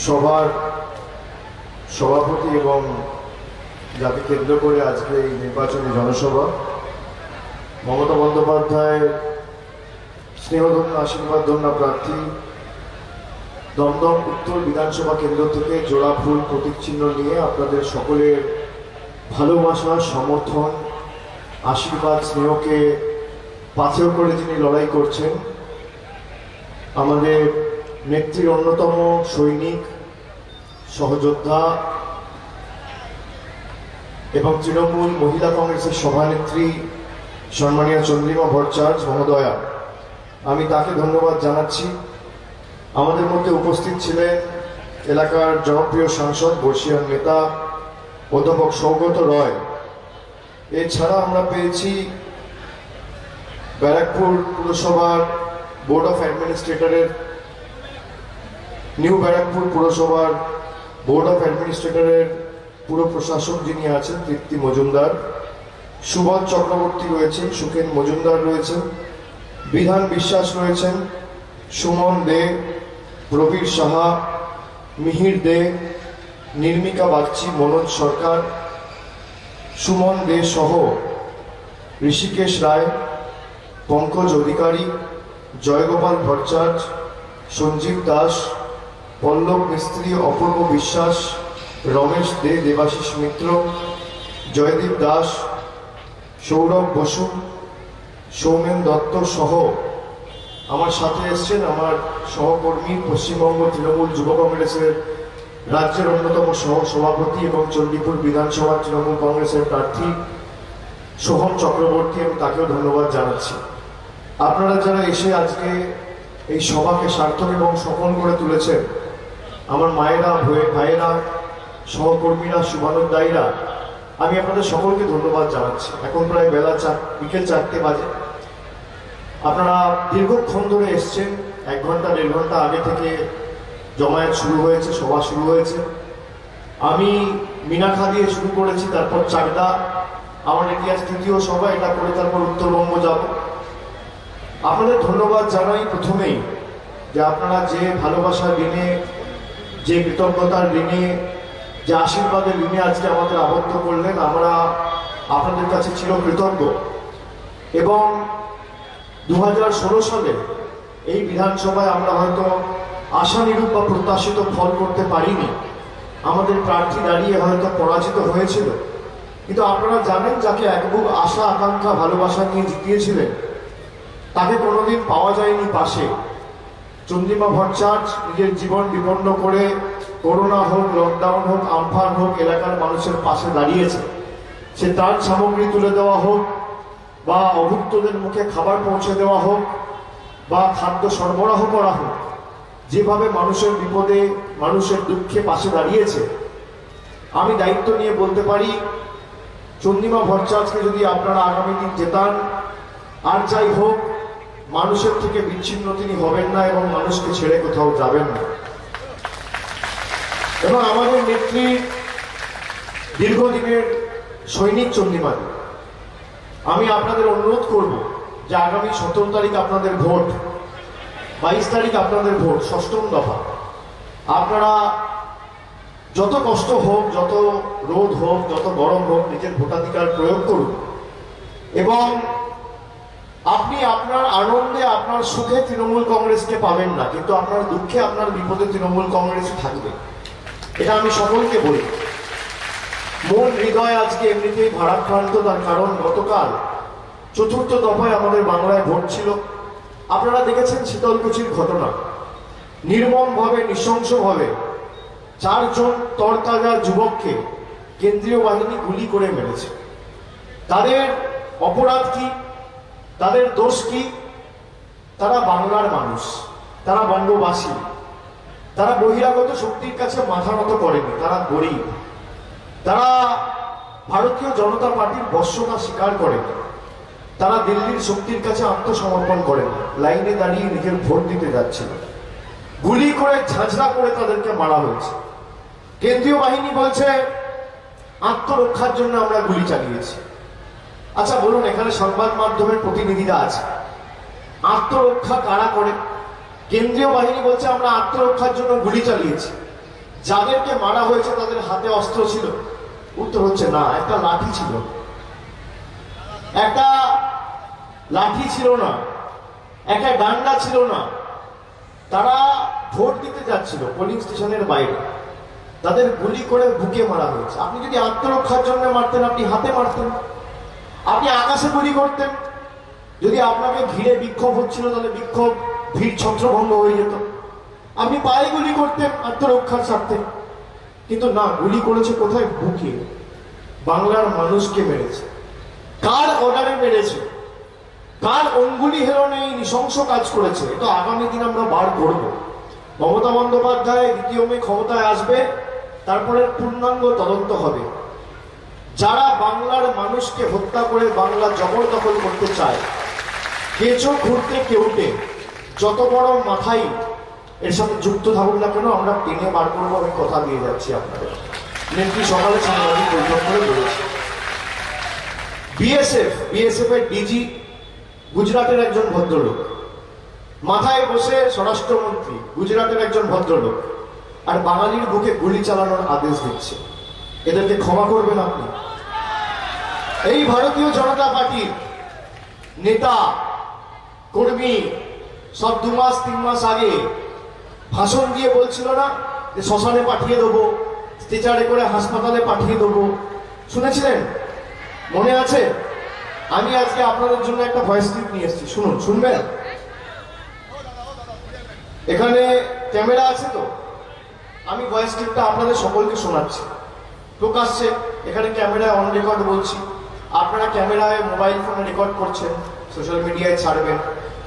সভার সভাপতি এবং যাকে কেন্দ্র করে আজকে এই নির্বাচনী জনসভা, মমতা বন্দ্যোপাধ্যায়ের স্নেহধন্য আশীর্বাদধন্য প্রার্থী দমদম উত্তর বিধানসভা কেন্দ্র থেকে জোড়া ফুল প্রতীক চিহ্ন নিয়ে আপনাদের সকলের ভালোবাসা, সমর্থন, আশীর্বাদ, স্নেহকে পাথেয় করে যিনি লড়াই করছেন, আমাদের নেত্রীর অন্যতম সৈনিক, সহযোদ্ধা এবং তৃণমূল মহিলা কংগ্রেসের সভানেত্রী সম্মানীয় চন্দ্রিমা ভট্টাচার্য মহোদয়া, আমি তাকে ধন্যবাদ জানাচ্ছি। আমাদের মধ্যে উপস্থিত ছিলেন এলাকার জনপ্রিয় সাংসদ, বর্ষীয়ান নেতা অধ্যাপক সৌগত রয়। এছাড়া আমরা পেয়েছি ব্যারাকপুর পুরসভার বোর্ড অফ অ্যাডমিনিস্ট্রেটরের, নিউ ব্যারাকপুর পুরসভার বোর্ড অফ অ্যাডমিনিস্ট্রেটরের পুরো প্রশাসক যিনি আছেন, তৃপ্তি মজুমদার, সুবল চক্রবর্তী রয়েছেন, সুখেন মজুমদার রয়েছেন, বিধান বিশ্বাস রয়েছেন, সুমন দে, প্রবীর সাহা, মিহির দে, নির্মিকা বাগচি, মনোজ সরকার, সুমন দে সহ ঋষিকেশ রায়, পঙ্কজ অধিকারী, জয়গোপাল ভট্টাচার্য, সঞ্জীব দাস, পল্লব মিস্ত্রি, অপূর্ব বিশ্বাস, রমেশ দে, দেবাশিস মিত্র, জয়দীপ দাস, সৌরভ বসু, সৌমেন দত্ত সহ আমার সাথে এসছেন আমার সহকর্মী, পশ্চিমবঙ্গ তৃণমূল যুব কংগ্রেসের রাজ্যের অন্যতম সহ সভাপতি এবং চণ্ডীপুর বিধানসভা তৃণমূল কংগ্রেসের প্রার্থী সোহম চক্রবর্তী, আমি তাকেও ধন্যবাদ জানাচ্ছি। আপনারা যারা এসে আজকে এই সভাকে সার্থক এবং সফল করে তুলেছেন, আমার মায়েরা, ভাইয়েরা, সহকর্মীরা, শুভানুধ্যায়ীরা, আমি আপনাদের সকলকে ধন্যবাদ জানাচ্ছি। এখন প্রায় বিকেল 4টে বাজে। আপনারা দীর্ঘক্ষণ ধরে এসছেন, 1 ঘন্টা 1.5 ঘন্টা আগে থেকে জমায়েত শুরু হয়েছে, সভা শুরু হয়েছে। আমি মিনাখা দিয়ে শুরু করেছি, তারপর চাকদা, আমার এটি আজ 3য় সভা, এটা করে তারপর উত্তরবঙ্গ যাব। আপনাদের ধন্যবাদ জানাই প্রথমেই যে আপনারা যে ভালোবাসার ঋণে, যে কৃতজ্ঞতার ঋণে, যে আশীর্বাদের ঋণে আজকে আমাদের আবদ্ধ করলেন, আমরা আপনাদের কাছে চিরকৃতজ্ঞ। এবং 2016 সালে এই বিধানসভায় আমরা হয়তো আশানুরূপ বা প্রত্যাশিত ফল করতে পারিনি, আমাদের প্রার্থী দাঁড়িয়ে হয়তো পরাজিত হয়েছিল, কিন্তু আপনারা জানেন যাকে একবুক আশা আকাঙ্ক্ষা ভালোবাসা নিয়ে জিতিয়েছিলেন তাকে কোনোদিন পাওয়া যায়নি পাশে। চন্দ্রিমা ভট্টাচার্য নিজের জীবন বিপন্ন করে করোনা হোক, লকডাউন হোক, আমফান হোক, এলাকার মানুষের পাশে দাঁড়িয়েছে। সে ত্রাণ সামগ্রী তুলে দেওয়া হোক, বা অভুক্তদের মুখে খাবার পৌঁছে দেওয়া হোক, বা খাদ্য সরবরাহ করা হোক, যেভাবে মানুষের বিপদে, মানুষের দুঃখে পাশে দাঁড়িয়েছে, আমি দায়িত্ব নিয়ে বলতে পারি চন্দ্রিমা ভট্টাচার্যকে যদি আপনারা আগামী দিন জেতান, আর যাই হোক, মানুষের থেকে বিচ্ছিন্ন তিনি হবেন না এবং মানুষকে ছেড়ে কোথাও যাবেন না। এবং আমাদের নেত্রী দীর্ঘদিনের সৈনিক চন্দ্রিমা, আমি আপনাদের অনুরোধ করব যে আগামী 17 তারিখ আপনাদের ভোট, 22 তারিখ আপনাদের ভোট, 6ম দফা। আপনারা যত কষ্ট হোক, যত রোদ হোক, যত গরম হোক, নিজের ভোটাধিকার প্রয়োগ করুন। এবং আপনি আপনার আনন্দে, আপনার সুখে তৃণমূল কংগ্রেসকে পাবেন না, কিন্তু আপনার দুঃখে, আপনার বিপদে তৃণমূল কংগ্রেস থাকবে। এটা আমি সকলকে বলি। মন হৃদয় আজকে এমনিতেই ভারাক্রান্ত, তার কারণ গতকাল 4র্থ দফায় আমাদের বাংলায় ভোট ছিল। আপনারা দেখেছেন শীতলকুচির ঘটনা, নির্মমভাবে, নৃশংসভাবে 4 জন তরতাজা যুবককে কেন্দ্রীয় বাহিনী গুলি করে মেরেছে। তাদের অপরাধ কি? তাদের দোষ কি? তারা বাংলার মানুষ, তারা বঙ্গবাসী, তারা বহিরাগত শক্তির কাছে মাথা নত করেনি, তারা গরিব, তারা ভারতীয় জনতা পার্টির বশ্যতা স্বীকার করেনি, তারা দিল্লির শক্তির কাছে আত্মসমর্পণ করেন, লাইনে দাঁড়িয়ে নিজের ভোট দিতে যাচ্ছিল। গুলি করে, ঝাঁঝরা করে তাদেরকে মারা হয়েছে। কেন্দ্রীয় বাহিনী বলছে আত্মরক্ষার জন্য আমরা গুলি চালিয়েছি। আচ্ছা বলুন, এখানে সংবাদ মাধ্যমের প্রতিনিধিরা আছে, আত্মরক্ষা কারা করে? কেন্দ্রীয় বাহিনী বলছে আমরা আত্মরক্ষার জন্য গুলি চালিয়েছি। যাদেরকে মারা হয়েছে তাদের হাতে অস্ত্র ছিল? উত্তর হচ্ছে না, একটা লাঠি ছিল। একটা লাঠি ছিল না, একটা ডান্ডা ছিল না। তারা ভোট দিতে যাচ্ছিল পোলিং স্টেশনের বাইরে, তাদের গুলি করে বুকে মারা হয়েছে। আপনি যদি আত্মরক্ষার জন্য মারতেন, আপনি হাতে মারতেন, আপনি আকাশে গুলি করতেন। যদি আপনাকে ঘিরে বিক্ষোভ হচ্ছিল, তাহলে বিক্ষোভ ভিড় ছত্রভঙ্গ হয়ে যেত। আপনি পায়ে গুলি করতেন আত্মরক্ষার স্বার্থে, কিন্তু না, গুলি করেছে কোথায়? বুকে। বাংলার মানুষকে মেরেছে। কার অর্ডারে মেরেছে? কার অঙ্গুলি হেলনে এই নৃশংস কাজ করেছে? এটা আগামী দিন আমরা বার করব। মমতা বন্দ্যোপাধ্যায় দ্বিতীয় মে ক্ষমতায় আসবে, তারপরে পূর্ণাঙ্গ তদন্ত হবে। যারা বাংলার মানুষকে হত্যা করে বাংলা জবরদখল করতে চায়, কেঁচো ঘুরতে কেউটে যত বড় মাথাই এর সাথে যুক্ত থাকুন না কেন, আমরা টেনে বার করবো। আমি কথা দিয়ে যাচ্ছি আপনাদের। নেত্রী সকালে সাংবাদিক বৈঠক করে বলেছে। বিএসএফ এর ডিজি গুজরাটের একজন ভদ্রলোক, মাথায় বসে স্বরাষ্ট্রমন্ত্রী গুজরাটের একজন ভদ্রলোক, আর বাঙালির বুকে গুলি চালানোর আদেশ দিচ্ছে। এদেরকে ক্ষমা করবেন আপনি? এই ভারতীয় জনতা পার্টির নেতা কর্মী সব 2 মাস 3 মাস আগে ভাষণ দিয়ে বলছিল না যে শ্মশানে পাঠিয়ে দেবো, স্ট্রেচারে করে হাসপাতালে পাঠিয়ে দেবো, শুনেছিলেন? মনে আছে? আমি আজকে আপনাদের জন্য একটা ভয়েস ক্লিপ নিয়ে এসেছি, শুনুন। শুনবেন? এখানে ক্যামেরা আছে তো? আমি ভয়েস ক্লিপটা আপনাদের সকলকে শোনাচ্ছি প্রকাশ্যে। এখানে ক্যামেরায় অন রেকর্ড বলছি, আপনারা ক্যামেরায় মোবাইল ফোনে রেকর্ড করছেন, সোশ্যাল মিডিয়ায় ছাড়বেন,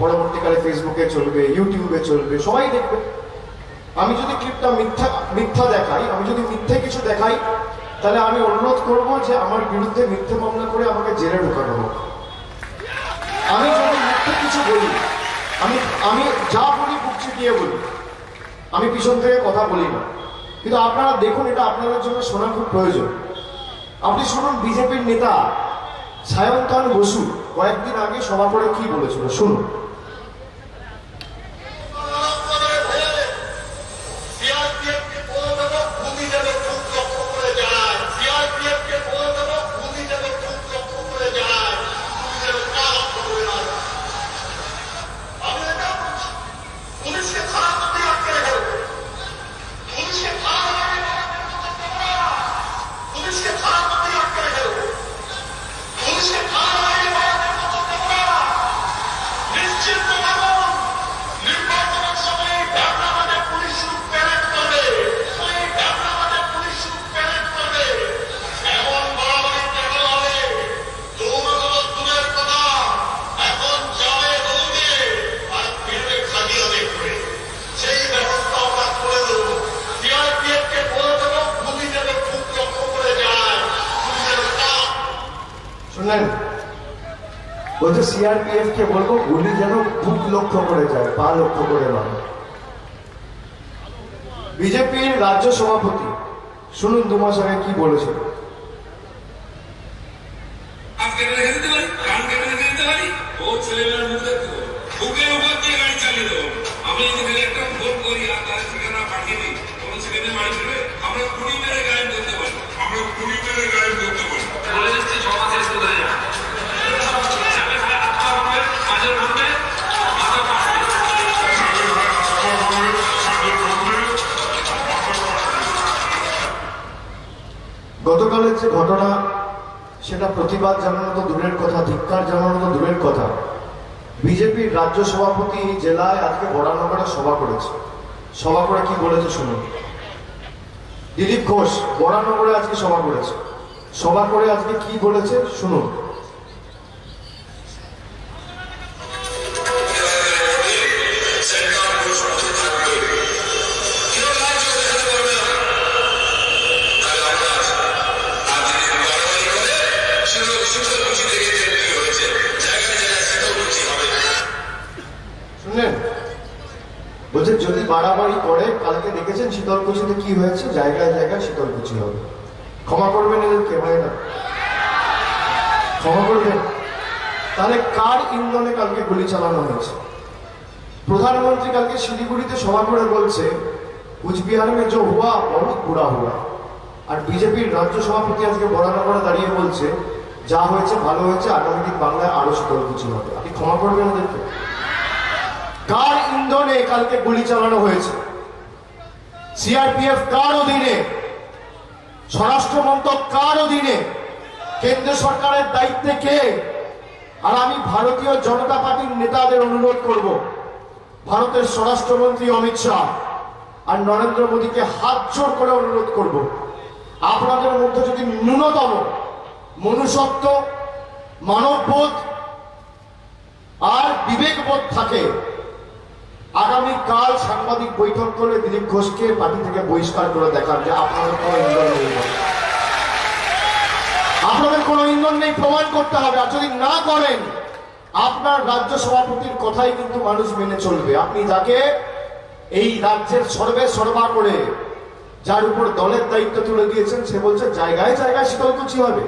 পরবর্তীকালে ফেসবুকে চলবে, ইউটিউবে চলবে, সবাই দেখবে। আমি যদি ক্লিপটা মিথ্যা দেখাই, আমি যদি মিথ্যে কিছু দেখাই, তাহলে আমি অনুরোধ করব যে আমার বিরুদ্ধে মিথ্যে মামলা করে আমাকে জেলে ঢোকানো হোক। আমি যদি মিথ্যে কিছু বলি, আমি যা বলি বুক চিটিয়ে বলি, আমি পিছন থেকে কথা বলি না। কিন্তু আপনারা দেখুন, এটা আপনাদের জন্য শোনা খুব প্রয়োজন। আপনি শুনুন, বিজেপির নেতা সায়ন্তন বসু কয়েকদিন আগে সভা করে কি বলেছিল, শুনুন। বলছে সিআরপিএফ কে বলবো গুলি যেন বুক লক্ষ্য করে যায়, পা লক্ষ্য করে নয়। বিজেপির রাজ্য সভাপতি শুনুন 2 মাস আগে কি বলেছিল। গতকালের যে ঘটনা, সেটা প্রতিবাদ জানানো তো দূরের কথা, ধিক্কার জানানো তো দূরের কথা। বিজেপির রাজ্য সভাপতি জেলায় আজকে বরানগরে সভা করেছে। সভা করে কি বলেছে শুনুন। দিলীপ ঘোষ বরানগরে আজকে সভা করেছে। সভা করে আজকে কি বলেছে শুনুন। বলছে যদি বাড়াবাড়ি করে, কালকে দেখেছেন শীতলকুচিতে কি হয়েছে, জায়গায় জায়গায় শীতলকুচি হবে। ক্ষমা করবেন এদেরকে ভাইরা, ক্ষমা করবেন। তাহলে কার ইন্ধনে কালকে গুলি চালানো হয়েছে? প্রধানমন্ত্রী কালকে শিলিগুড়িতে সভা করে বলছে কুচবিহার में जो हुआ बहुत बुरा हुआ। আর বিজেপির রাজ্য সভাপতি আজকে বরানগরে দাঁড়িয়ে বলছে যা হয়েছে ভালো হয়েছে, আগামী দিন বাংলায় আরো শীতলকুচি হবে। আপনি ক্ষমা করবেন ওদেরকে? কার ইন্ধনে কালকে গুলি চালানো হয়েছে? সিআরপিএফ কার অধীনে? স্বরাষ্ট্র মন্ত্রক কার অধীনে? কেন্দ্র সরকারের দায়িত্বে কে? আর আমি ভারতীয় জনতা পার্টির নেতাদের অনুরোধ করব, ভারতের স্বরাষ্ট্রমন্ত্রী অমিত শাহ আর নরেন্দ্র মোদীকে হাত জোড় করে অনুরোধ করব, আপনাদের মধ্যে যদি ন্যূনতম মনুষ্যত্ব, মানববোধ আর বিবেকবোধ থাকে, আগামীকাল সাংবাদিক বৈঠক করে দিলীপ ঘোষকে পার্টি থেকে বহিষ্কার করে দেখান যে আপনাদের কোনো ইন্ধন নেই, আপনাদের কোনো ইন্ধন নেই, প্রমাণ করতে হবে। আর যদি না করেন, আপনার রাজ্য সভাপতির কথাই কিন্তু মানুষ মেনে চলবে। আপনি যাকে এই রাজ্যের সর্বে সর্বা করে যার উপর দলের দায়িত্ব তুলে দিয়েছেন, সে বলছে জায়গায় জায়গায় শীতলকুচি হবে।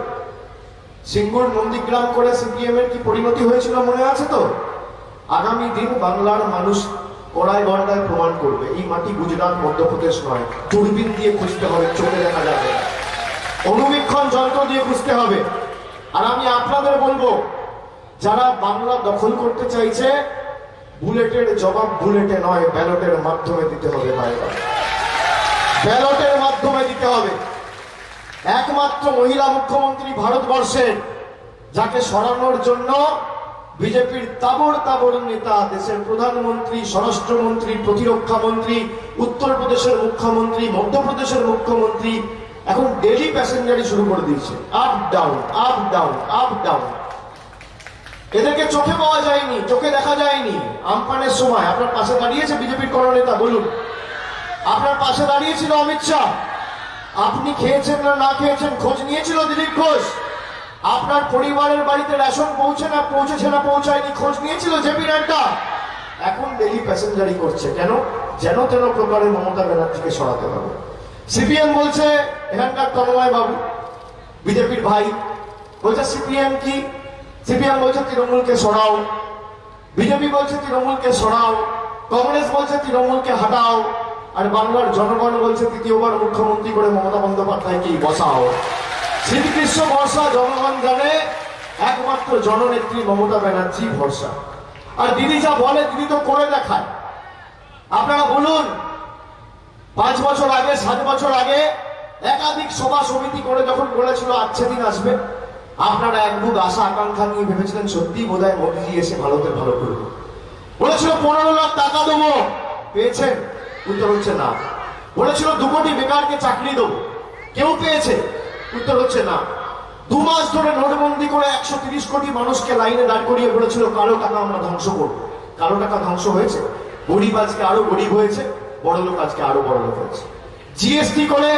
সিঙ্গুর নন্দীগ্রাম করে সিপিএম এর কি পরিণতি হয়েছিল মনে আছে তো? আগামী দিন বাংলার মানুষ কড়াই গন্ডায় প্রমাণ করবে এই মাটি গুজরাট মধ্যপ্রদেশ নয়। দূরবীন দিয়ে খুঁজতে হবে, চোখে দেখা যাবে না, অনুবীক্ষণ যন্ত্র দিয়ে খুঁজতে হবে। আর আমি আপনাদের বলবো, যারা বাংলা দখল করতে চাইছে, বুলেটের জবাব বুলেটে নয়, ব্যালটের মাধ্যমে দিতে হবে। ব্যালটের মাধ্যমে দিতে হবে। একমাত্র মহিলা মুখ্যমন্ত্রী ভারতবর্ষের, যাকে সরানোর জন্য বিজেপির তাবড় তাবড় নেতা, দেশের প্রধানমন্ত্রী, স্বরাষ্ট্রমন্ত্রী, প্রতিরক্ষা মন্ত্রী, উত্তরপ্রদেশের মুখ্যমন্ত্রী, মধ্যপ্রদেশের মুখ্যমন্ত্রী এখন ডেলি প্যাসেঞ্জারি শুরু করে দিয়েছে। Up down, up down, up down. এদেরকে চোখে পাওয়া যায়নি, চোখে দেখা যায়নি। আমফানের সময় আপনার পাশে দাঁড়িয়েছে বিজেপির কোন নেতা? বলুন। আপনার পাশে দাঁড়িয়েছিল অমিত শাহ। আপনি খেয়েছেন না না খেয়েছেন খোঁজ নিয়েছিল দিলীপ ঘোষ। আপনার পরিবারের বাড়িতে রেশন পৌঁছেছে না পৌঁছায়নি খোঁজ নিয়েছিল জেপি নাড্ডা। এখন ডেলি প্যাসেঞ্জারি করছে কেন? যেন তেন প্রকারে মমতা ব্যানার্জিকে সরাতে হবে। সিপিএম বলছে, এখানকার তন্ময় বাবু বিজেপির ভাই বলছে সিপিএম কি? সিপিএম বলছে তৃণমূলকে সরাও, বিজেপি বলছে তৃণমূলকে সরাও, কংগ্রেস বলছে তৃণমূলকে হাটাও, আর বাংলার জনগণ বলছে তৃতীয়বার মুখ্যমন্ত্রী করে মমতা বন্দ্যোপাধ্যায়কেই বসাও। শীত গ্রীষ্ম বর্ষা জনগণ জানে, একমাত্র জননেত্রী মমতা ব্যানার্জি ভরসা। আর দিদি যা বলে দিদি তো করে দেখায়। আপনারা বলুন, 5 বছর আগে 7 বছর আগে একাধিক সভা সমিতি করে যখন বলেছিল আচ্ছে দিন আসবে, আপনারা এক বুক আশা আকাঙ্ক্ষা নিয়ে ভেবেছিলেন সত্যি বোধহয় মোদীজি এসে ভারতের ভালো করবে। বলেছিল 15 লাখ টাকা দেবো, পেয়েছেন? উত্তর হচ্ছে না। বলেছিল 2 কোটি বেকারকে চাকরি দেবো, কেউ পেয়েছে? উত্তর হচ্ছে না। 2 মাস ধরে নোটবন্দি করে 130 কোটি মানুষকে লাইনে দাঁড় করিয়ে বলেছিল কালো টাকা আমরা ধ্বংস করব। কালো টাকা ধ্বংস হয়েছে? গরিব আজকে আরো গরিব হয়েছে, বড় লোক আজকে আরো বড় লোক হয়েছে। জিএসটি করে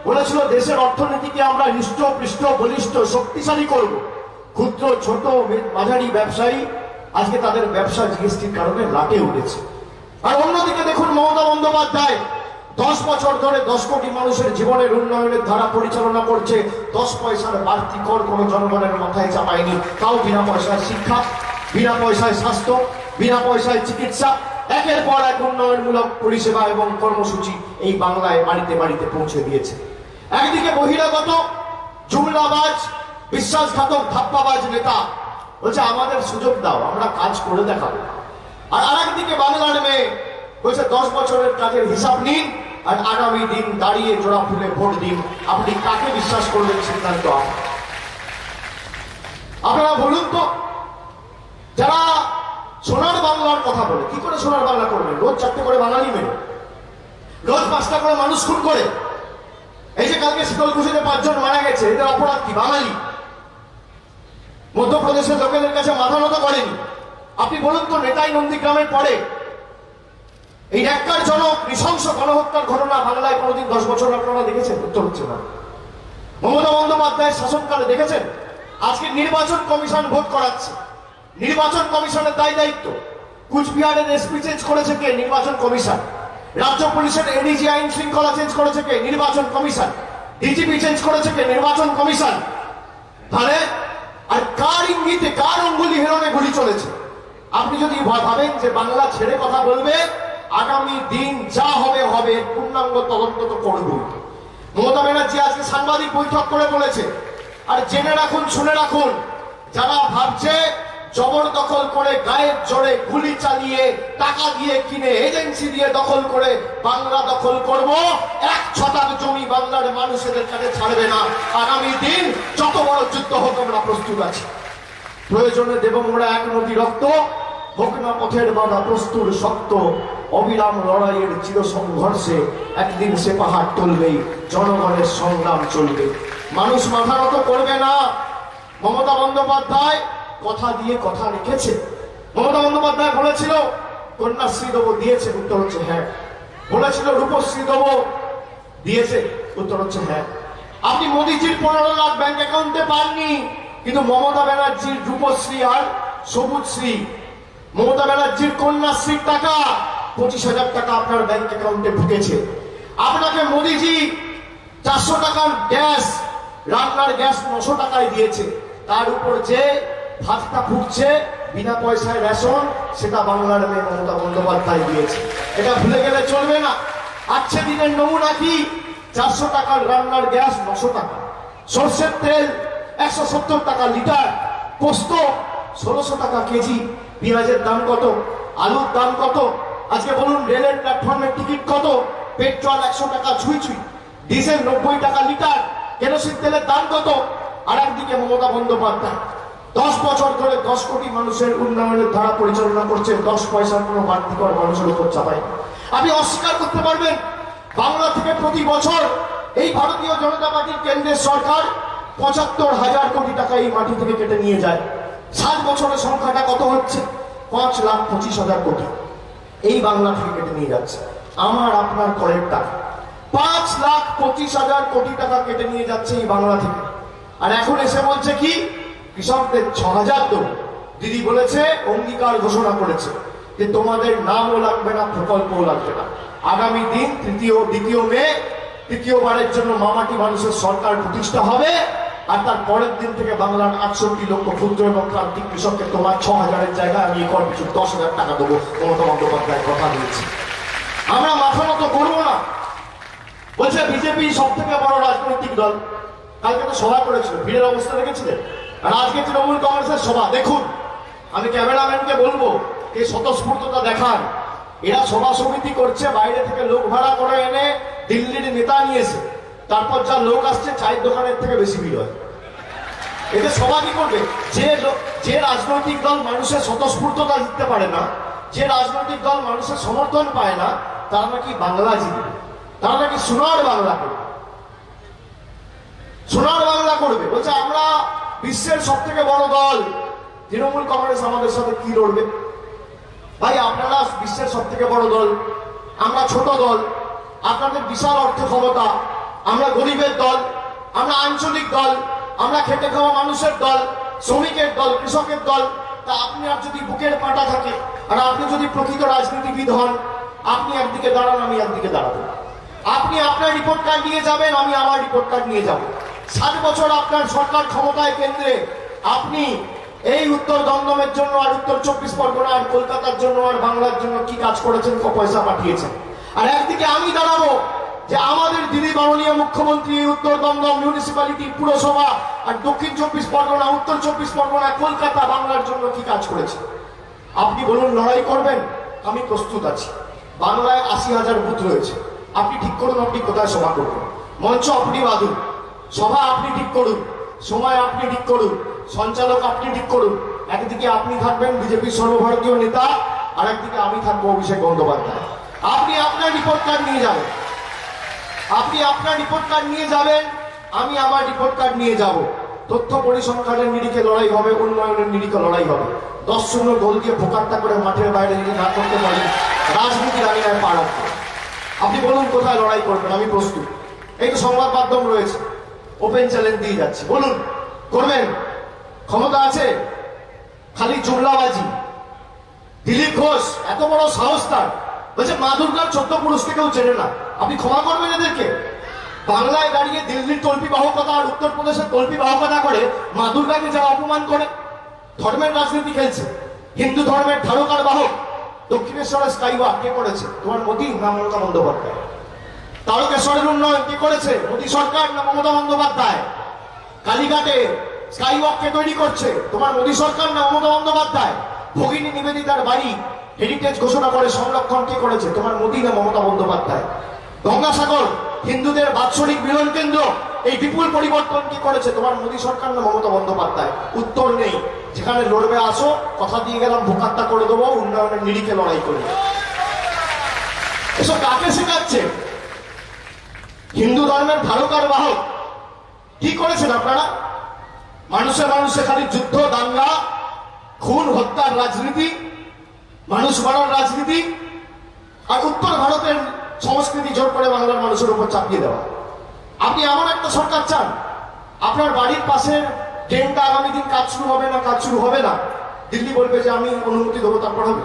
বলেছিল দেশের অর্থনীতিকে আমরা হৃষ্টপৃষ্ট বলিষ্ঠ শক্তিশালী করব। ক্ষুদ্র ছোট মাঝারি ব্যবসায়ী আজকে তাদের ব্যবসা জিএসটির কারণে লাটে উঠেছে। আর অন্যদিকে দেখুন মমতা বন্দ্যোপাধ্যায় 10 বছর ধরে 10 কোটি মানুষের জীবনের উন্নয়নের ধারা পরিচালনা করছে। 10 পয়সার বাড়তি কর কোনো জনগণের মাথায় চাপায়নি। তাও বিনা পয়সায় শিক্ষা, বিনা পয়সায় স্বাস্থ্য, বিনা পয়সায় চিকিৎসা, একের পর এক উন্নয়নমূলক পরিষেবা এবং কর্মসূচি এই বাংলায় বাড়িতে বাড়িতে পৌঁছে দিয়েছে। একদিকে বহিরাগত জুমলাবাজ, বিশ্বাসঘাতক, ধাপ্পাবাজ নেতা বলছে আমাদের সুযোগ দাও, আমরা কাজ করে দেখাবো। আর আরেকদিকে বাংলার মেয়ে বলছে 10 বছরের কাজের হিসাব নিন আর আগামী দিন দাঁড়িয়ে জোড়া ফুলে ভোট দিন। আপনি কাকে বিশ্বাস করবেন সিদ্ধান্ত আপনারা বলুন তো। যারা সোনার বাংলার কথা বলে, কি করে সোনার বাংলা করবেন? রোজ 4টে করে বাঙালি মেয়ে, রোজ 5টা করে মানুষ খুন করে। এই যে কালকে শীতলকুচিতে 5 জন মারা গেছে, এদের অপরাধ কি? বাঙালি। মধ্যপ্রদেশের লোকেদের কাছে মাথা নত করেনি। আপনি বলুন তো, নেতাই নন্দীগ্রামের পরে এই ন্যাক্কারজনক নৃশংস গণহত্যার ঘটনা বাংলায় কোনোদিন 10 বছর আপনারা দেখেছেন? উত্তর হচ্ছে না। মমতা বন্দ্যোপাধ্যায়ের শাসনকালে দেখেছেন? আজকে নির্বাচন কমিশন ভোট করাচ্ছে। নির্বাচন কমিশনের দায়িত্ব। কুচবিহারের এসপি চেঞ্জ করেছে কে? নির্বাচন কমিশন। রাজ্য পুলিশের এডিজি আইন শৃঙ্খলা চেঞ্জ করেছে কে? নির্বাচন কমিশন। ডিজিপি চেঞ্জ করেছে কে? নির্বাচন কমিশন। তাহলে আর কার ইঙ্গিতে, কার অঙ্গুলি হেরণে গুলি চলেছে? আপনি যদি ভাবেন যে বাংলা ছেড়ে কথা বলবে, আগামী দিন যা হবে হবে, পূর্ণাঙ্গ তদন্ত তো করব। মমতা ব্যানার্জি আজকে সাংবাদিক বৈঠক করে বলেছে, আর জেনে রাখুন, শুনে রাখুন, যারা ভাবছে জবরদখল করে গায়ের জোরে গুলি চালিয়ে টাকা দিয়ে কিনে এজেন্সি দিয়ে দখল করে বাংলা দখল করব, 1 জমি বাংলার মানুষের কাছে ছাড়বে না। আগামী দিন যত বড় যুদ্ধ হোক আমরা প্রস্তুত আছি। প্রয়োজনে দেব মোরা 1 নদী রক্ত, হোক না পথের বাধা প্রস্তুর শক্ত, অবিরাম লড়াইয়ের চির সংঘর্ষে একদিন সে পাহাড় টলবেই, জনগণের সংগ্রাম চলবে। মানুষ মাথা নত করবে না। মমতা বন্দ্যোপাধ্যায় কথা দিয়ে কথা রেখেছে। মমতা বন্দ্যোপাধ্যায় বলেছিল কন্যাশ্রী দেবো, দিয়েছে, উত্তর হচ্ছে হ্যাঁ। বলেছিল রূপশ্রী দেবো, দিয়েছে, উত্তর হচ্ছে হ্যাঁ। আপনি মোদীজির 15 লাখ ব্যাংক অ্যাকাউন্টে পাননি, কিন্তু মমতা ব্যানার্জির রূপশ্রী আর সবুজশ্রী, মমতা ব্যানার্জির কন্যাশ্রীর টাকা 25,000 টাকা আপনার ব্যাংক অ্যাকাউন্টে ঢুকেছে। আপনাকে মোদীজি 400 টাকার গ্যাস, রান্নার গ্যাস 900 টাকায় দিয়েছে। তার উপর যে ভাতটা ফুটছে বিনা পয়সায় রেশন, সেটা বাংলার মেয়ে মমতা বন্দ্যোপাধ্যায় দিয়েছে। এটা ভুলে গেলে চলবে না। আজকে দিনের নমুনা কি? 400 টাকার রান্নার গ্যাস 900 টাকা, সর্ষের তেল 170 টাকা লিটার, পোস্ত 1600 টাকা কেজি, পেঁয়াজের দাম কত, আলুর দাম কত, আজকে বলুন রেলের প্ল্যাটফর্মের টিকিট কত, পেট্রোল 100 টাকা ছুঁই ছুঁই, ডিজেল 90 টাকা লিটার, কেরোসিন তেলের দাম কত। আর একদিকে মমতা বন্দ্যোপাধ্যায় 10 বছর ধরে 10 কোটি মানুষের উন্নয়নের ধারা পরিচালনা করছে, 10 পয়সার কোনো বাড়তি কর মানুষের উপর চাপায়। আপনি অস্বীকার করতে পারবেন, বাংলা থেকে প্রতি বছর এই ভারতীয় জনতা পার্টির কেন্দ্রের সরকার 75,000 কোটি টাকা এই মাটি থেকে কেটে নিয়ে যায়। 7 বছরের সংখ্যাটা কত হচ্ছে? 5,25,000 কোটি এই বাংলা থেকে কেটে নিয়ে যাচ্ছে। আমার আপনার করের টাকা 5,25,000 কোটি টাকা কেটে নিয়ে যাচ্ছে এই বাংলা থেকে। আর এখন এসে বলছে কি কৃষকদের 6,000 দেবো। দিদি বলেছে, অঙ্গীকার ঘোষণা করেছে যে তোমাদের নামও লাগবে না, প্রকল্পও লাগবে না। আগামী দিন দ্বিতীয় মে তৃতীয়বারের জন্য মামাটি মানুষের সরকার প্রতিষ্ঠা হবে। আর তার পরের দিন থেকে বাংলার 68 লক্ষ ক্ষুদ্র এবং প্রান্তিক কৃষককে তোমার 6,000-এর জায়গায় আমি কর পিছু 10,000 টাকা দেবো। মমতা বন্দ্যোপাধ্যায় কথা দিয়েছে। আমরা মাথা নত করবো না। বলছে বিজেপি সব থেকে বড় রাজনৈতিক দল। কালকে তো সভা করেছিল, ভিড়ের অবস্থা দেখেছিলেন। আর আজকে তৃণমূল কংগ্রেসের সভা দেখুন। আমি ক্যামেরাম্যানকে বলবো এই স্বতঃস্ফূর্ততা দেখান। এরা সভা সমিতি করছে, বাইরে থেকে লোক ভাড়া করে এনে দিল্লির নেতা নিয়েছে, তারপর যা লোক আসছে চায়ের দোকানের থেকে বেশি ভিড় হয়। এতে সভা কি করবে? যে রাজনৈতিক দল মানুষের স্বতঃস্ফূর্ততা জিততে পারে না, যে রাজনৈতিক দল মানুষের সমর্থন পায় না, তারা নাকি বাংলা জিতবে, তারা নাকি সোনার বাংলা করবে, সোনার বাংলা করবে। বলছে আমরা বিশ্বের সব থেকে বড় দল, তৃণমূল কংগ্রেস আমাদের সাথে কি লড়বে? ভাই আপনারা বিশ্বের সব থেকে বড় দল, আমরা ছোট দল। আপনাদের বিশাল অর্থ ক্ষমতা, আমরা গরিবের দল, আমরা আঞ্চলিক দল, আমরা খেটে খাওয়া মানুষের দল, শ্রমিকের দল, কৃষকের দল। তা আপনি আর যদি বুকের পাটা থাকে, আর আপনি যদি প্রকৃত রাজনীতিবিদ হন, আপনি একদিকে দাঁড়ান, আমি একদিকে দাঁড়াবো। আপনি আপনার রিপোর্ট কার্ড নিয়ে যাবেন, আমি আমার রিপোর্ট কার্ড নিয়ে যাব। 7 বছর আপনার সরকার ক্ষমতায় কেন্দ্রে, আপনি এই উত্তর দমদমের জন্য আর উত্তর 24 পরগনা আর কলকাতার জন্য আর বাংলার জন্য কি কাজ করেছেন, পয়সা পাঠিয়েছেন। আর একদিকে আমি দাঁড়াবো যে আমাদের দিদি মাননীয় মুখ্যমন্ত্রী উত্তর দমদম মিউনিসিপ্যালিটি পুরসভা আর দক্ষিণ 24 পরগনা, উত্তর 24 পরগনা, কলকাতা, বাংলার জন্য কি কাজ করেছে। আপনি বলুন লড়াই করবেন, আমি প্রস্তুত আছি। বাংলায় 80,000 বুথ রয়েছে। আপনি ঠিক করুন আপনি কোথায় সভা করবেন, মঞ্চ আপনি বাঁধুন, সভা আপনি ঠিক করুন, সময় আপনি ঠিক করুন, সঞ্চালক আপনি ঠিক করুন। একদিকে আপনি থাকবেন বিজেপির সর্বভারতীয় নেতা, আর একদিকে আমি থাকবো অভিষেক বন্দ্যোপাধ্যায়। আপনি আপনার রিপোর্ট কার্ড নিয়ে যাবেন, আপনি আপনার রিপোর্ট কার্ড নিয়ে যাবেন, আমি আমার রিপোর্ট কার্ড নিয়ে যাব। তথ্য পরিসংখ্যানের নিরিখে লড়াই হবে, উন্নয়নের নিরিখে লড়াই হবে। 10-0 গোল দিয়ে ফোকারটা করে মাঠের বাইরে যদি না করতে পারি, রাজনীতির আঙিনায় পা রাখবো। আপনি বলুন কোথায় লড়াই করবেন, আমি প্রস্তুত। এই তো সংবাদ মাধ্যম রয়েছে, ওপেন চ্যালেঞ্জ দিয়ে যাচ্ছি, বলুন করবেন, ক্ষমতা আছে। খালি জুমলাবাজি। দিলীপ ঘোষ এত বড় সাহস তার, বলছে মা দুর্গার 14 পুরুষকে কেউ চেনে না। আপনি ক্ষমা করবেন এদেরকে? বাংলায় দাঁড়িয়ে দিল্লির তল্পি বাহকতা আর উত্তরপ্রদেশের তল্পি বাহকতা করে মা দুর্গাকে যারা অপমান করে, ধর্মের রাজনীতি খেলছে, হিন্দু ধর্মের ধারক আর বাহক, দক্ষিণেশ্বরের স্কাইওয়াক কে করেছে? তোমার মোদী না মমতা বন্দ্যোপাধ্যায়? তারকেশ্বরের উন্নয়ন কে করেছে? মোদী সরকার না মমতা বন্দ্যোপাধ্যায়? কালীঘাটে স্কাইওয়াক কে তৈরি করছে? তোমার মোদী সরকার না মমতা বন্দ্যোপাধ্যায়? ভগিনী নিবেদিতার বাড়ি হেরিটেজ ঘোষণা করে সংরক্ষণ কে করেছে? তোমার মোদী না মমতা বন্দ্যোপাধ্যায়? গঙ্গাসাগর হিন্দুদের বাৎসরিক মিলন কেন্দ্র, এই বিপুল পরিবর্তন কি করেছে? তোমার মোদী সরকার না মমতা বন্দ্যোপাধ্যায়? উত্তর নেই। যেখানে লড়বে আসো, কথা দিয়ে গেলাম ভোকাত্তা করে দেবো, উন্নয়নের নিরিখে লড়াই করবে। এসব কাকে শেখাচ্ছে? হিন্দু ধর্মের ধারকার বাহক কি করেছেন আপনারা? মানুষে মানুষে খালি যুদ্ধ, দাঙ্গা, খুন, হত্যার রাজনীতি, মানুষ মারার রাজনীতি, আর উত্তর ভারতের সংস্কৃতি জোর করে বাংলার মানুষের উপর চাপিয়ে দেওয়া। আপনি এমন একটা সরকার চান, আপনার বাড়ির পাশের ট্রেনটা আগামী দিন কাজ শুরু হবে না, কাজ শুরু হবে না, দিল্লি বলবে যে আমি অনুমতি দেবো, তারপর হবে।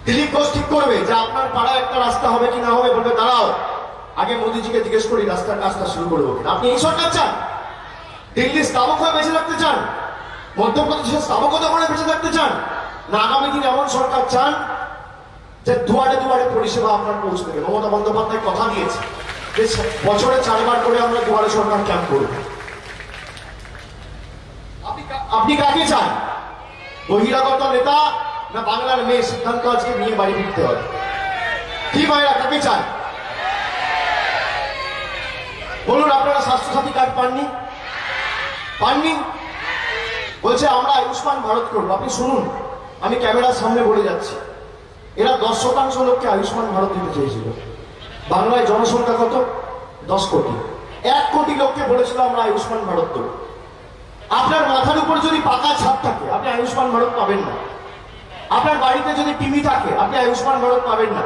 দিলীপ ঘোষ ঠিক করবে যে আপনার পাড়ায় একটা রাস্তা হবে কি না হবে, বলবে দাঁড়াও আগে মোদিজিকে জিজ্ঞেস করি রাস্তার কাজটা শুরু করবো কিনা। আপনি এই সরকার চান? দিল্লির স্থাবক হয়ে বেঁচে থাকতে চান? মধ্যপ্রদেশের স্থাবকতা করে বেঁচে থাকতে চান? না আগামী দিন এমন সরকার চান যে দুয়ারে দুয়ারে পরিষেবা আপনার পৌঁছে দেবে? মমতা বন্দ্যোপাধ্যায় কথা দিয়েছে যে বছরে 4 বার করে আমরা দুয়ারে সরকার ক্যাম্প করব। আপনি কাকে চান? বহিরাগত নেতা না বাংলার মেয়ে সিদ্ধান্ত আজকে নিয়ে বাড়ি ফিরতে হবে? কি মায়েরা কাকে চান? বলুন, আপনারা স্বাস্থ্যসাথী কার্ড পাননি? পাননি? বলছে আমরা আয়ুষ্মান ভারত করবো। আপনি শুনুন, আমি ক্যামেরার সামনে বলে যাচ্ছি, এরা 10% লোককে আয়ুষ্মান ভারত দিতে চেয়েছিল। বাংলায় জনসংখ্যা কত? 10 কোটি। 1 কোটি লোককে বলেছিল আমরা আয়ুষ্মান ভারত দেবো। আপনার মাথার উপর যদি পাকা ছাদ থাকে আপনি আয়ুষ্মান ভারত পাবেন না। আপনার বাড়িতে যদি টিভি থাকে আপনি আয়ুষ্মান ভারত পাবেন না।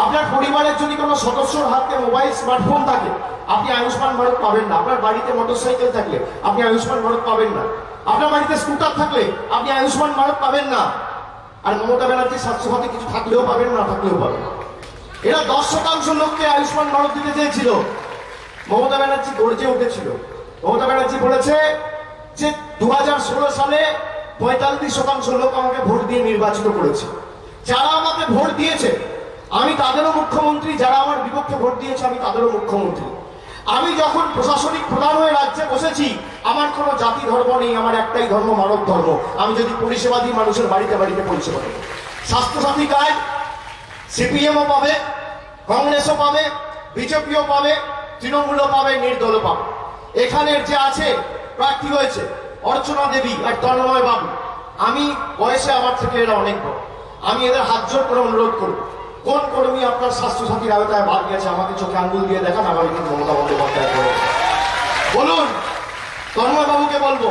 আপনার পরিবারের যদি কোনো সদস্যর হাতে মোবাইল স্মার্টফোন থাকে আপনি আয়ুষ্মান ভারত পাবেন না। আপনার বাড়িতে মোটরসাইকেল থাকলে আপনি আয়ুষ্মান ভারত পাবেন না। আপনার বাড়িতে স্কুটার থাকলে আপনি আয়ুষ্মান ভারত পাবেন না। আর মমতা ব্যানার্জির স্বাস্থ্যসাথী কিছু থাকলেও পাবেন, না থাকলেও পাবেন। এরা 10% লোককে আয়ুষ্মান ভারত দিতে চেয়েছিল। মমতা ব্যানার্জি গর্জে উঠেছিল। মমতা ব্যানার্জি বলেছে যে 2016 সালে 45% লোক আমাকে ভোট দিয়ে নির্বাচিত করেছে। যারা আমাকে ভোট দিয়েছে আমি তাদেরও মুখ্যমন্ত্রী, যারা আমার বিপক্ষে ভোট দিয়েছে আমি তাদেরও মুখ্যমন্ত্রী। আমি যখন প্রশাসনিক প্রধান হয়ে রাজ্যে বসেছি আমার কোনো জাতি ধর্ম নেই, আমার একটাই ধর্ম, মানব ধর্ম। আমি যদি পরিষেবা দিই মানুষের বাড়িতে বাড়িতে পরিষেবা দেব। স্বাস্থ্যসাথী কার্ড সিপিএমও পাবে, কংগ্রেসও পাবে, বিজেপিও পাবে, তৃণমূলও পাবে, নির্দলও পাবে। এখানের যে আছে প্রার্থী হয়েছে অর্চনা দেবী আর তন্ময় বাবু, আমি বয়সে আমার থেকে এরা অনেক বড়, আমি এদের হাত জোর করে অনুরোধ করব, কোন কর্মী আপনার স্বাস্থ্যসাথীর আওতায় বাদ গেছে আমাকে চোখে আঙ্গুল দিয়ে দেখান, আগামী দিন মমতা বন্দ্যোপাধ্যায় করে বলুন। তন্ময় বাবুকে বলবো,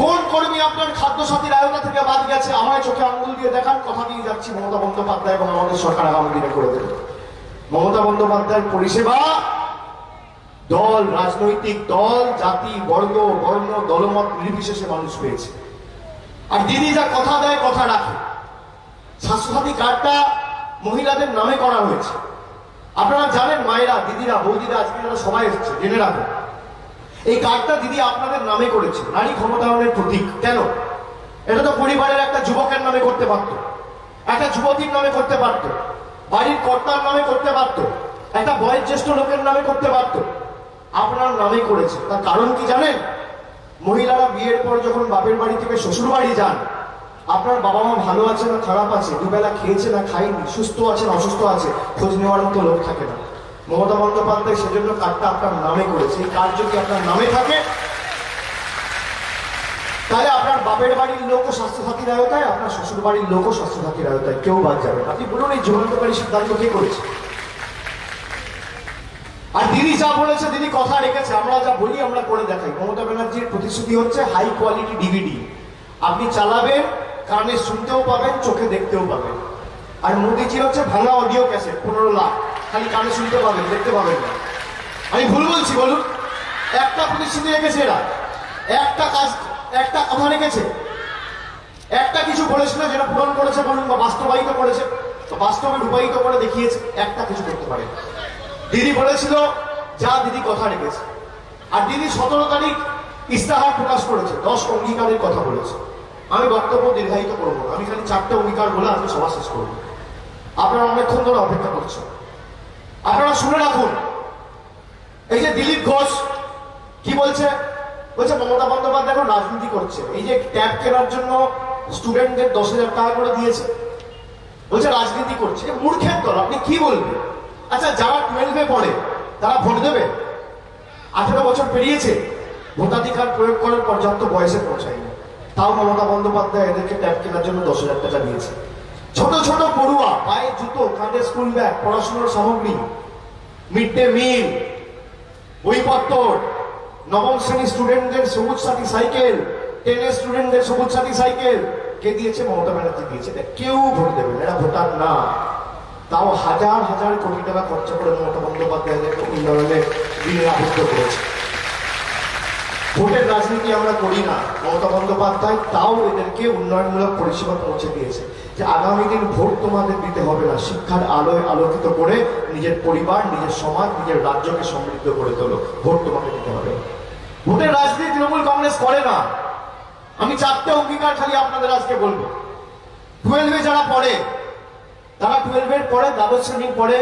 কোন কর্মী আপনার খাদ্যসাথীর আওতা থেকে বাদ গেছে আমায় চোখে আঙ্গুল দিয়ে দেখান, কথা দিয়ে যাচ্ছি মমতা বন্দ্যোপাধ্যায় এবং আমাদের সরকার আগামী দিনে করে দেবে। মমতা বন্দ্যোপাধ্যায়ের পরিষেবা দল, রাজনৈতিক দল, জাতি, বর্গ, বর্ণ, দলমত নির্বিশেষে মানুষ পেয়েছে। আর দিদি যা কথা দেয় কথা রাখে। স্বাস্থ্যসাথী কার্ডটা মহিলাদের নামে করা হয়েছে। আপনারা জানেন, মায়েরা, দিদিরা, বৌদিরা, আজকে যারা সবাই এসেছে জেনে রাখো, এই কার্ডটা দিদি আপনাদের নামে করেছে। নারী ক্ষমতায়নের প্রতীক। কেন? এটা তো পরিবারের একটা যুবকের নামে করতে পারতো, একটা যুবতীর নামে করতে পারতো, বাড়ির কর্তার নামে করতে পারতো, একটা বয়োজ্যেষ্ঠ লোকের নামে করতে পারতো। আপনার নামে করেছে। তার কারণ কি জানেন? মহিলারা বিয়ের পর যখন বাপের বাড়ি থেকে শ্বশুর বাড়ি যান, আপনার বাবা মা ভালো আছে না খারাপ আছে, দুবেলা খেয়েছে না খায়নি, সুস্থ আছে না অসুস্থ আছে, খোঁজ নেওয়ার মতো লোক থাকে না। মমতা বন্দ্যোপাধ্যায় সেজন্য কার্ডটা আপনার নামে করেছে। এই কার্ড যদি আপনার নামে থাকে তাহলে আপনার বাপের বাড়ির লোকও স্বাস্থ্যসাথীর আওতায়, আপনার শ্বশুর বাড়ির লোকও স্বাস্থ্যসাথীর আওতায়, কেউ বাদ যাবে। আপনি বলুন, এই যুগান্তকারী সিদ্ধান্ত কে করেছে? আর দিদি যা বলেছে, দিদি কথা রেখেছে। আমরা যা বলি আমরা করে দেখাই। মমতা ব্যানার্জির প্রতিশ্রুতি হচ্ছে হাই কোয়ালিটি ডিভিডি, আপনি চালাবেন, কানে শুনতেও পাবেন, চোখে দেখতেও পাবেন। আর মোদিজি হচ্ছে ভাঙা অডিও ক্যাসেট 15 লাখ, খালি কানে শুনতে পাবেন, দেখতে পাবেন না। আমি ভুল বলছি বলুন? একটা প্রতিশ্রুতি রেখেছে এরা, একটা কাজ, একটা কথা রেখেছে, একটা কিছু বলেছিল যেটা পূরণ করেছে বলুন, বা বাস্তবায়িত করেছে, তো বাস্তবে রূপায়িত করে দেখিয়েছে। একটা কিছু করতে পারে। দিদি বলেছিল যা, দিদি কথা রেখেছে। আর দিদি 17 তারিখ ইস্তাহার প্রকাশ করেছে, 10 অঙ্গীকারের কথা বলেছে। আমি বক্তব্য দীর্ঘায়িত করবো না। আমি খালি 4টে অঙ্গীকার বলে আজকে সভা শেষ করবো। আপনারা অনেকক্ষণ ধরে অপেক্ষা করছেন, আপনারা শুনে রাখুন। এই যে দিলীপ ঘোষ কি বলছে, বলছে মমতা বন্দ্যোপাধ্যায় এখন রাজনীতি করছে। এই যে ট্যাব কেনার জন্য স্টুডেন্টদের 10,000 টাকা করে দিয়েছে, বলছে রাজনীতি করছে। মূর্খের দল, আপনি কি বলবেন? আচ্ছা, যারা 12-এ পড়ে তারা ভোট দেবে? 18 বছর পেরিয়েছে, ভোটাধিকার প্রয়োগ করার পর্যাপ্ত বয়সে পৌঁছায়নি, তাও মমতা বন্দ্যোপাধ্যায় এদেরকে ট্যাব কেনার জন্য 10,000 টাকা দিয়েছে। ছোট ছোট পড়ুয়া, পায়ে জুতো, কাঁধে স্কুল ব্যাগ, পড়াশোনার সামগ্রী, মিড ডে মিল, বইপত্র, নবম শ্রেণী স্টুডেন্টদের সবুজ সাথী সাইকেল, 10-এর স্টুডেন্টদের সবুজ সাথী সাইকেল কে দিয়েছে? মমতা ব্যানার্জি দিয়েছে। কেউ ভোট দেবে না, এরা ভোটার না। তাও হাজার হাজার কোটি টাকা খরচা করে মমতা বন্দ্যোপাধ্যায় উন্নয়নে দিনে আবদ্ধ করেছে। ভোটের রাজনীতি আমরা করি না, মমতা বন্দ্যোপাধ্যায় তাও এদেরকে উন্নয়নমূলক পরিষেবা পৌঁছে দিয়েছে যে আগামী দিন ভোট তোমাদের দিতে হবে না, শিক্ষার আলোয় আলোকিত করে নিজের পরিবার, নিজের সমাজ, নিজের রাজ্যকে সমৃদ্ধ করে তোলো, ভোট তোমাকে দিতে হবে। ভোটের রাজনীতি তৃণমূল কংগ্রেস করে না। আমি 4টে অঙ্গীকার খালি আপনাদের আজকে বলবো। 12-এ যারা পড়ে, তারা 12-এর পরে দ্বাদশ শ্রেণীর পরে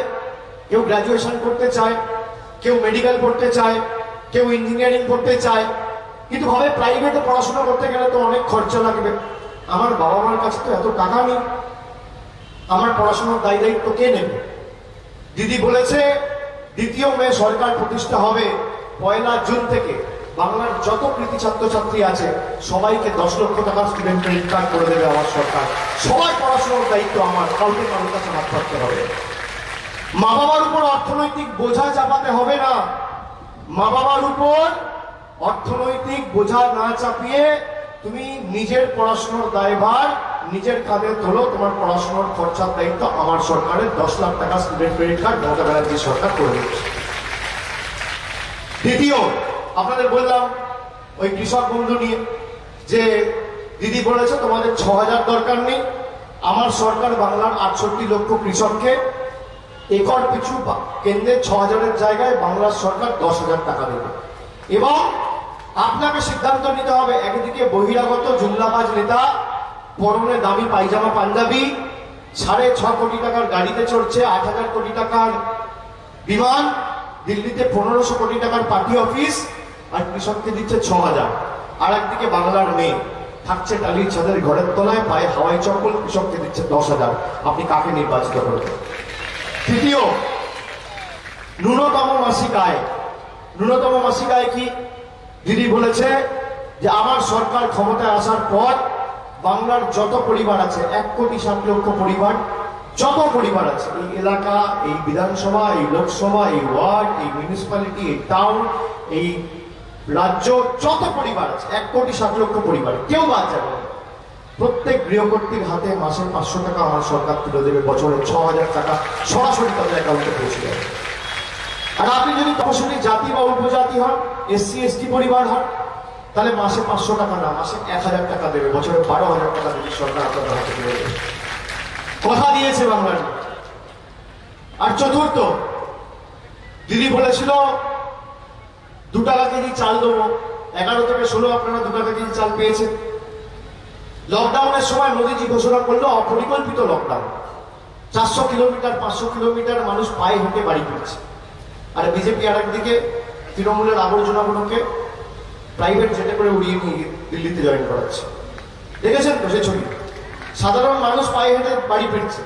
কেউ গ্রাজুয়েশন করতে চায়, কেউ মেডিকেল পড়তে চায়, কেউ ইঞ্জিনিয়ারিং পড়তে চায়, কিন্তু ভাবে প্রাইভেটে পড়াশোনা করতে গেলে তো অনেক খরচা লাগবে। আমার বাবা মার কাছে তো এত টাকা নেই, আমার পড়াশোনার দায় দায়িত্ব কে নেবে? দিদি বলেছে 2য় মে সরকার প্রতিষ্ঠা হবে, 1 জুন থেকে বাংলার যত কৃতি ছাত্রছাত্রী আছে সবাইকে 10 লক্ষ টাকার স্টুডেন্ট ক্রেডিট কার্ড করে দেবে আমার সরকার। সবার পড়াশোনার দায়িত্ব আমার, কাউকে কারোর কাছে হাত পাততে হবে। মা বাবার উপর অর্থনৈতিক বোঝা চাপাতে হবে না। মা বাবার উপর অর্থনৈতিক বোঝা না চাপিয়ে তুমি নিজের পড়াশোনার দায়ভার নিজের কাঁধে তোলো। তোমার পড়াশোনার খরচার দায়িত্ব আমার সরকারের। 10 লাখ টাকা student credit card Mamata Banerjee সরকার করে দিচ্ছে। দ্বিতীয়, আপনাদের বললাম ওই কৃষক বন্ধু নিয়ে, যে দিদি বলেছে তোমাদের 6,000 দরকার নেই, আমার সরকার বাংলার 68 লক্ষ কৃষককে একর পিছু কেন্দ্রে 6,000-এর জায়গায় বাংলার সরকার 10,000 টাকা দেবে। এবং আপনাকে সিদ্ধান্ত নিতে হবে, একদিকে বহিরাগত জুমলাবাজ নেতা পরনে দামি পায়জামা পাঞ্জাবি, 6.5 কোটি টাকার গাড়িতে চড়ছে, 8,000 কোটি টাকার বিমান, দিল্লিতে 1500 কোটি টাকার পার্টি অফিস, আর কৃষককে দিচ্ছে 6,000। আর একদিকে বাংলার মেয়ে থাকছে টালির ছাদের ঘরের তলায়, পায়ে হাওয়াই চপ্পল, কৃষককে দিচ্ছে 10,000। আপনি কাকে নির্বাচিত করবেন? তৃতীয়, ন্যূনতম মাসিক আয়। ন্যূনতম মাসিক আয় কি? দিদি বলেছে যে আমার সরকার ক্ষমতায় আসার পর বাংলার যত পরিবার আছে, 1,60,00,000 পরিবার, যত পরিবার আছে এই এলাকা, এই বিধানসভা, এই লোকসভা, এই ওয়ার্ড, এই মিউনিসিপ্যালিটি, এই টাউন, এই রাজ্য, যত পরিবার আছে 1,60,00,000 পরিবার, কেউ বাদ যাবে না। প্রত্যেক গৃহকর্তীর হাতে মাসে 500 টাকা আমার সরকার তুলে দেবে, বছরে 6,000 টাকা সরাসরি তাদের অ্যাকাউন্টে পৌঁছে যাবে। আর আপনি যদি তপশিলি জাতি বা উপজাতি হন, SC ST পরিবার হন, তাহলে মাসে 500 টাকা না, মাসে 1,000 টাকা দেবে, বছরে 12,000 টাকা দেবে সরকার আপনাদের হাতে তুলে দেবে। কথা দিয়েছে বাংলার। আর চতুর্থ, দিদি বলেছিল 2 টাকা কেজি চাল দেবো, 11 থেকে 16 আপনারা 2 টাকা কেজি চাল পেয়েছেন। লকডাউনের সময় মোদীজি ঘোষণা করলো অপরিকল্পিত লকডাউন, 400 কিলোমিটার 500 কিলোমিটার মানুষ পায়ে হেঁটে বাড়ি ফিরছে। আর বিজেপি আর একদিকে তৃণমূলের আবর্জনাগুলোকে প্রাইভেট জেটে করে উড়িয়ে নিয়ে দিল্লিতে জয়েন করাচ্ছে। দেখেছেন তো সে ছবি? সাধারণ মানুষ পায়ে হেঁটে বাড়ি ফিরছে,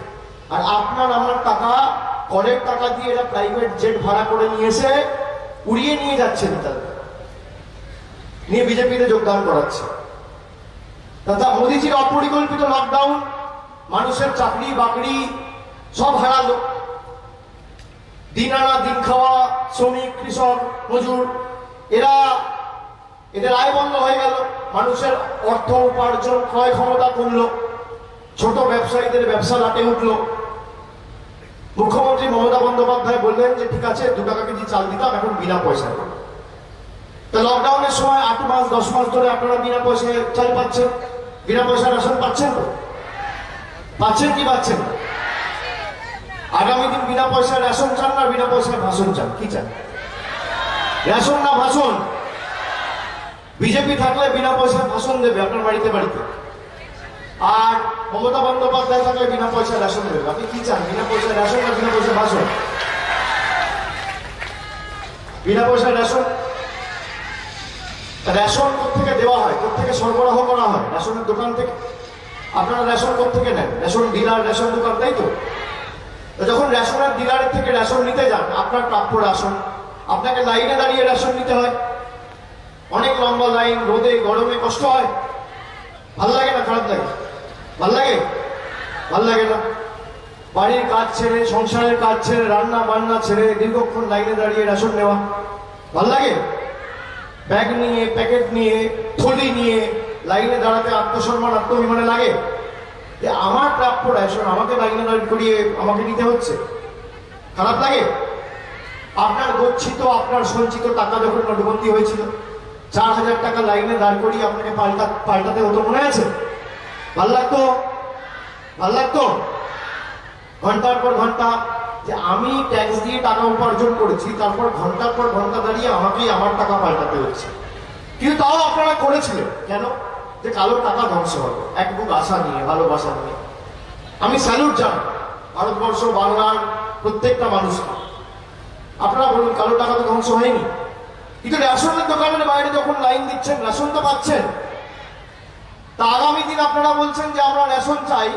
আর আপনার আমার টাকা, করের টাকা দিয়ে এরা প্রাইভেট জেট ভাড়া করে নিয়ে এসে উড়িয়ে নিয়ে যাচ্ছে নেতাদের, নিয়ে বিজেপিতে যোগদান করাচ্ছে। তথা মোদীজির অপরিকল্পিত লকডাউন মানুষের চাকরি বাকরি সব হারালো। দিন আনা দিন খাওয়া শ্রমিক, কৃষক, মজুর, এদের আয় বন্ধ হয়ে গেল, মানুষের অর্থ উপার্জন ক্রয় ক্ষমতা কমলো, ছোট ব্যবসায়ীদের ব্যবসা লাটে উঠলো। মুখ্যমন্ত্রী মমতা বন্দ্যোপাধ্যায় বললেন যে ঠিক আছে 2 টাকা কেজি চাল দিতাম, এখন বিনা পয়সায়। তো লকডাউনের সময় 8 মাস 10 মাস ধরে আপনারা বিনা পয়সায় চাল পাচ্ছেন, বিনা পয়সায় রেশন পাচ্ছেন তো? পাচ্ছেন কি পাচ্ছেন? আগামী দিন বিনা পয়সায় রেশন চান না বিনা পয়সায় ভাষণ চান? কি চান? রেশন না ভাষণ? বিজেপি থাকলে বিনা পয়সায় ভাষণ দেবে আপনার বাড়িতে বাড়িতে, আর মমতা বন্দ্যোপাধ্যায় থাকলে বিনা পয়সায় রেশন দেবে। আপনি কি চান, বিনা পয়সায় রেশন না বিনা পয়সায় বাসন? বিনা পয়সায় রেশন। রেশন কোথেকে দেওয়া হয়, কোথেকে সরবরাহ করা হয়? রেশনের দোকান থেকে। আপনারা রেশন কোথেকে নেন? রেশন ডিলার, রেশন দোকান, তাই তো? যখন রেশনের ডিলারের থেকে রেশন নিতে যান, আপনার প্রাপ্য রেশন, আপনাকে লাইনে দাঁড়িয়ে রেশন নিতে হয়। অনেক লম্বা লাইন, রোদে গরমে কষ্ট হয়। ভাল লাগে না খারাপ লাগে? ভাল লাগে? ভাল লাগে না। বাড়ির কাজ ছেড়ে, সংসারের কাজ ছেড়ে, রান্না বান্না ছেড়ে দীর্ঘক্ষণ লাইনে দাঁড়িয়ে রেশন নেওয়া ভাল লাগে? ব্যাগ নিয়ে, প্যাকেট নিয়ে, থলি নিয়ে লাইনে দাঁড়াতে আত্মসম্মান, আত্মবিমানে লাগে যে আমার প্রাপ্য রেশন আমাকে লাইনে দাঁড়িয়ে করিয়ে আমাকে নিতে হচ্ছে। খারাপ লাগে? আপনার গচ্ছিত, আপনার সঞ্চিত টাকা যখন নোটবন্দি হয়েছিল, 4,000 টাকা লাইনে দাঁড় করিয়ে আপনাকে পাল্টাতে হতো, মনে আছে? ভাল লাগতো? ভাল লাগতো? ঘন্টার পর ঘন্টা যে আমি ট্যাক্স দিয়ে টাকা উপার্জন করেছি, তারপর ঘন্টার পর ঘন্টা দাঁড়িয়ে আমাকেই আমার টাকা পাল্টাতে হচ্ছে। কিন্তু তাও আপনারা করেছিলেন কেন? যে কালো টাকা ধ্বংস হবে, এক বুক আশা নিয়ে, ভালোবাসা নিয়ে। আমি স্যালুট জানাই ভারতবর্ষ, বাংলার প্রত্যেকটা মানুষকে। আপনারা বলুন, কালো টাকা তো ধ্বংস হয়নি, কিন্তু রেশনের দোকানের বাইরে যখন লাইন দিচ্ছেন, রেশন তো পাচ্ছেন। তা আগামী দিন আপনারা বলছেন যে আমরা রেশন চাই,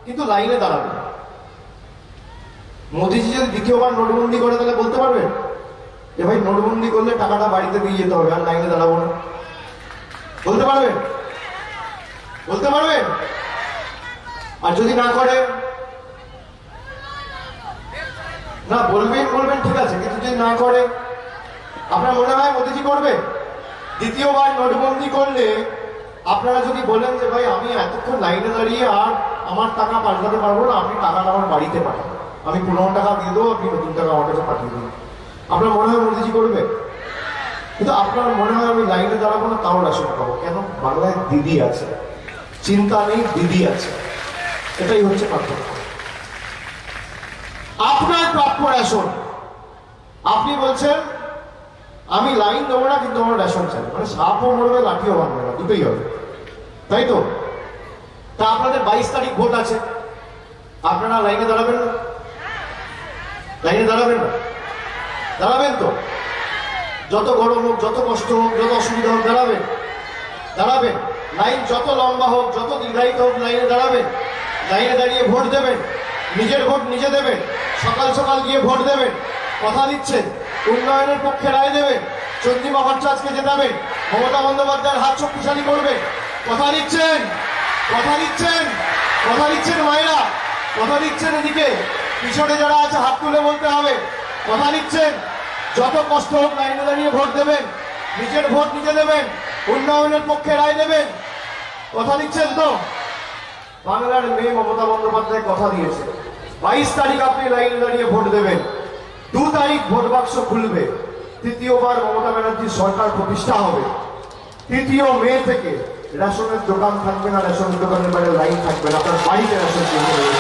কিন্তু লাইনে দাঁড়াবেন। মোদিজি যদি দ্বিতীয়বার নোটবন্দি করে তাহলে বলতে পারবেন যে ভাই নোটবন্দি করলে টাকাটা বাড়িতে দিয়ে যেতে হবে, আর লাইনে দাঁড়াবো না? বলতে পারবেন? বলতে পারবেন? আর যদি না করে, না বলবেন, বলবেন ঠিক আছে, কিন্তু যদি না করে, আপনার মনে হয় মোদিজি করবে? দ্বিতীয়বার নোটবন্দি করলে আপনারা যদি বলেন যে ভাই আমি এতক্ষণ লাইনে দাঁড়িয়ে আর আমার টাকা পাল্টাতে পারবো না, আপনি টাকাটা আমার বাড়িতে পাঠাবেন, আমি 15 টাকা দিয়ে দেবো, আপনি নতুন টাকা আমার কাছে পাঠিয়ে দেবেন, আপনার মনে হয় মোদিজি করবে? কিন্তু আপনার মনে হয় আমি লাইনে দাঁড়াবো না, তাও রেশন পাবো। কেন? বাংলায় দিদি আছে, চিন্তা নেই, দিদি আছে। এটাই হচ্ছে পার্থক্য। আপনার প্রাপ্য রেশন, আপনি বলছেন আমি লাইন দেবো না, কিন্তু আমার রেশন চাই। মানে সাপও মরবে, লাঠিও ভাঙবে না, দুটোই হবে, তাই তো? তা আপনাদের 22 তারিখ ভোট আছে, আপনারা লাইনে দাঁড়াবেন না? লাইনে দাঁড়াবেন না? দাঁড়াবেন তো? যত গরম হোক, যত কষ্ট হোক, যত অসুবিধা হোক, দাঁড়াবেন? দাঁড়াবেন। লাইন যত লম্বা হোক, যত দীর্ঘায়িত হোক, লাইনে দাঁড়াবেন। লাইনে দাঁড়িয়ে ভোট দেবেন, নিজের ভোট নিজে দেবেন, সকাল সকাল গিয়ে ভোট দেবেন। কথা দিচ্ছেন উন্নয়নের পক্ষে রায় দেবেন, চন্দ্রিমা ভট্টাচার্যকে জেতাবেন, মমতা বন্দ্যোপাধ্যায়ের হাত শক্তিশালী করবেন। কথা দিচ্ছেন? কথা দিচ্ছেন? কথা দিচ্ছেন মায়েরা? কথা দিচ্ছেন? এদিকে পিছনে যারা আছে হাত তুলে বলতে হবে। কথা দিচ্ছেন? যত কষ্ট হোক লাইনে দাঁড়িয়ে ভোট দেবেন, নিজের ভোট নিজে দেবেন, উন্নয়নের পক্ষে রায় দেবেন। কথা দিচ্ছেন তো? বাংলার মেয়ে মমতা বন্দ্যোপাধ্যায় কথা দিয়েছে, 22 তারিখ আপনি লাইনে দাঁড়িয়ে ভোট দেবেন, 2 তারিখ ভোট বাক্স খুলবে, তৃতীয়বার মমতা ব্যানার্জির সরকার প্রতিষ্ঠা হবে। 3 মে থেকে রেশনের দোকান থাকবে না, রেশনের দোকানের বাইরে লাইন থাকবে না, আপনার বাড়িতে রেশন কিনতে হবে,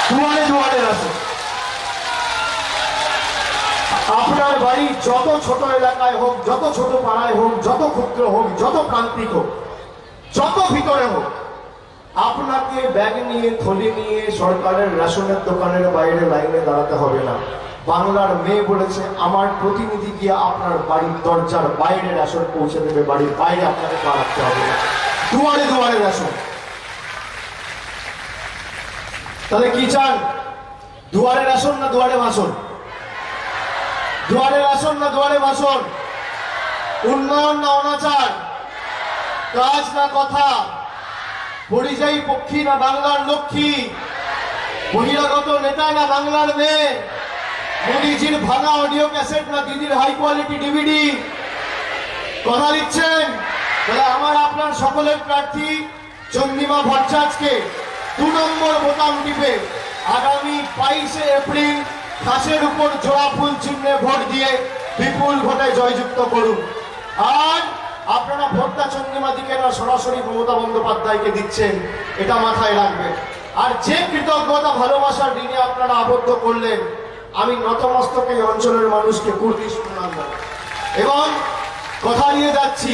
দুয়ারে দুয়ারে রেশন। আপনার বাড়ি যত ছোট এলাকায় হোক, যত ছোট পাড়ায় হোক, যত ক্ষুদ্র হোক, যত প্রান্তিক হোক, যত ভিতরে হোক, আপনাকে ব্যাগ নিয়ে, থলি নিয়ে সরকারের রেশনের দোকানের বাইরে লাইনে দাঁড়াতে হবে না। বাংলার মেয়ে বলেছে আমার প্রতিনিধি গিয়ে আপনার বাড়ির দরজার বাইরে রেশন পৌঁছে দেবে, বাড়ির বাইরে আপনাকে পা রাখতে হবে না, দুয়ারে দুয়ারে রেশন। তাহলে কি চান? দুয়ারে রেশন না দুয়ারে ভাষণ? দুয়ারে রেশন না দুয়ারে ভাষণ? উন্নয়ন না অনাচার? কাজ না কথা? পরিযায়ী পক্ষী না বাংলার লক্ষ্মী? বহিরাগত নেতা না বাংলার মেয়ে? মোদিজির ভাঙা অডিও ক্যাসেট না দিদির হাই কোয়ালিটি ডিভিডি? কথা দিচ্ছেন? তাহলে আমার আপনার সকলের প্রার্থী চন্দ্রিমা ভট্টাচার্যকে 2 নম্বর বোতাম টিপে আগামী 22 এপ্রিল ঘাসের উপর জোড়া ফুল চিহ্নে ভোট দিয়ে বিপুল ভোটে জয়যুক্ত করুন। আর আপনারা ভোটটা চন্দ্রিমা দিকে না, সরাসরি মমতা বন্দ্যোপাধ্যায়কে দিচ্ছেন, এটা মাথায় রাখবেন। আর যে কৃতজ্ঞতা ভালোবাসার ঋণে আপনারা আবদ্ধ করলেন, আমি নতমস্তকে এই অঞ্চলের মানুষকে কুর্দি সম্মান জানাই এবং কথা দিয়ে যাচ্ছি,